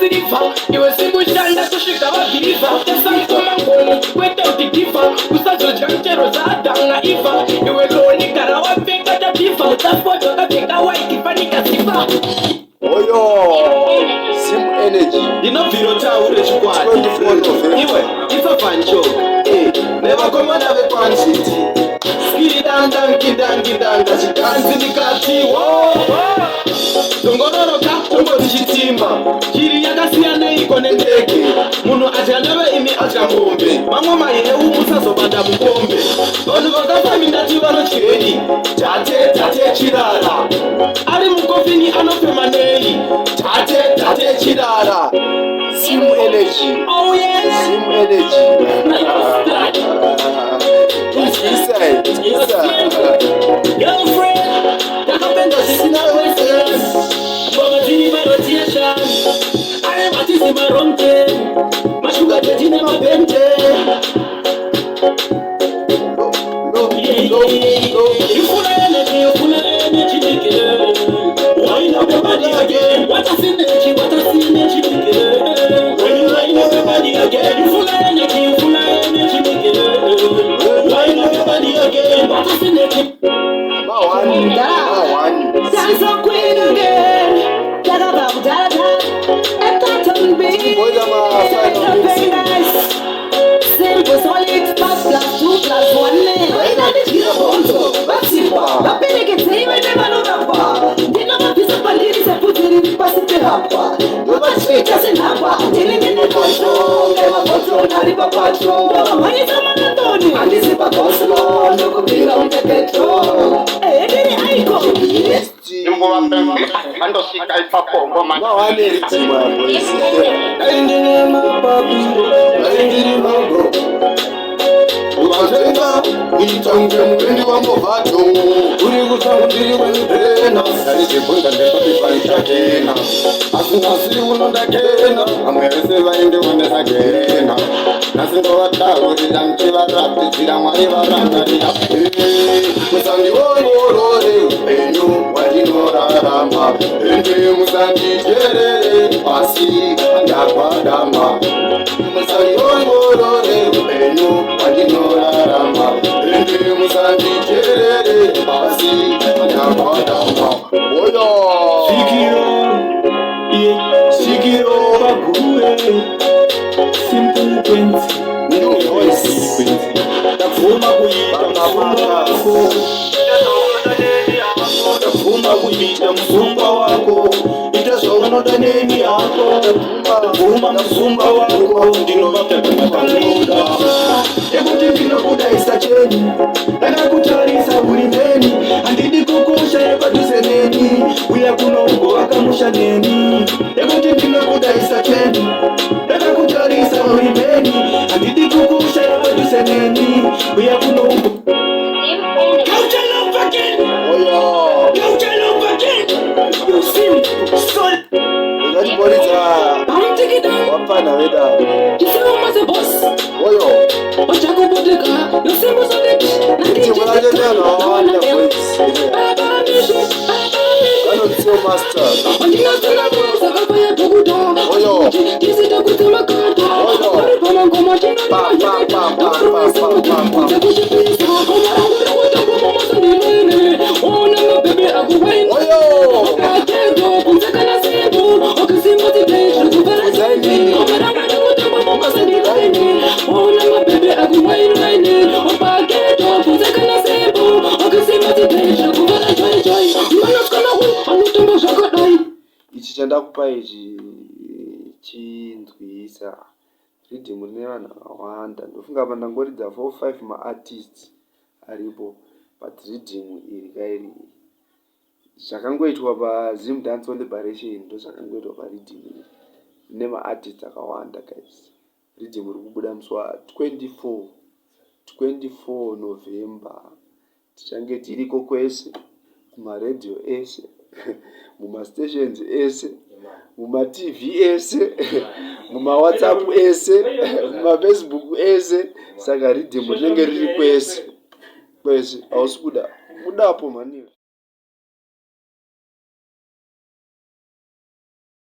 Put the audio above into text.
siliva iwe simushanda kusvika vabhiriva tesankoma ngomo kwete utikiva usazodya mchero zaadhanga iva iwe loni gara wapfeka tabhiva utafoto wakapfeka waiti panikasiva oyo Sim Energy inobviro taure chikwadi iwe ifafancho nevakomana vekwansiti skiridandankidangidanga chikanzi ndikati dongororoka tongoti chitimba chiri yakasiyana iko nendege munhu adya neve imi adya mombe mamwe maheu musazobanda mukombe vanhu vakafami ndati vanotyei tate chirara ari mukofini anofema nei tate chirara Sim Energy oh yes Sim Energy girlfriend takapenda zisina questions mbona tini marotiation are matisi maronte mashuga tetine mabente you full energy nigga wind up your body again what a synergy nigga when you wind up your body again you full energy nigga wind up your body again what a synergy That's a queen again. That about that. And that's on me. Simple, solid, plus 2 plus 1. Right now, this is a photo. What's it for? I bet I can say when never know the bar. Did not be some ladies and put it in the hopper. No much sweet as in hopper. Telling in the control. Never control, not even patrol. No, why is a man Tony? And this is a control. No, go be on the petrol. Hey, I go. andosika ipapo ukatenga uitange mupendi wambovato uri kusaundiri wenipena aizebonga ndepapipaitakena asinasi unondakena amwe vese vaende wendesakena nasindovataurira mchivaratidzira mwari varangarira musandiongorore upenyu wadinorarama ende musandijerere asi ndakwadama musandiongorore upenyu wadinorarama ende musandijerere asi ndakwadama oyo Shikiro baguwe simple quincy new voice tafuma kuita msumba wako itazaunoda neni yako tafuma msumba wako ndinovatakamatanauda ekuti ndinokudaisa cheni ndakakutarisa ulimeni handidi kukusha yepaduse neni uya kunongo wakamusha neni ekuti ndinokudaisa cheni ndakakutarisa ulimeni handidi kukusha yepaduse neni uya kunongo wapana weda oyo anotio master oyo ichi chandakupa ichi chinzwisa ridhimu rine vanhu vakawanda ndofunga pa ndangoridza 4-5 maartists aripo but ridhimu iri kairi zvakangoitwa paZim Dance on Liberation ndo zvakangoitwa paridhimu iri rine maartists akawanda guys. Ridhimu riri kubuda musi wa24 November tichange tiriko kwese kumaredhiyo ese mumastations ese mumatv ese mumawhatsapp ese mumafacebook ese saka ridhimu rinenge riri kwese kwese hausi kudapo maniwe.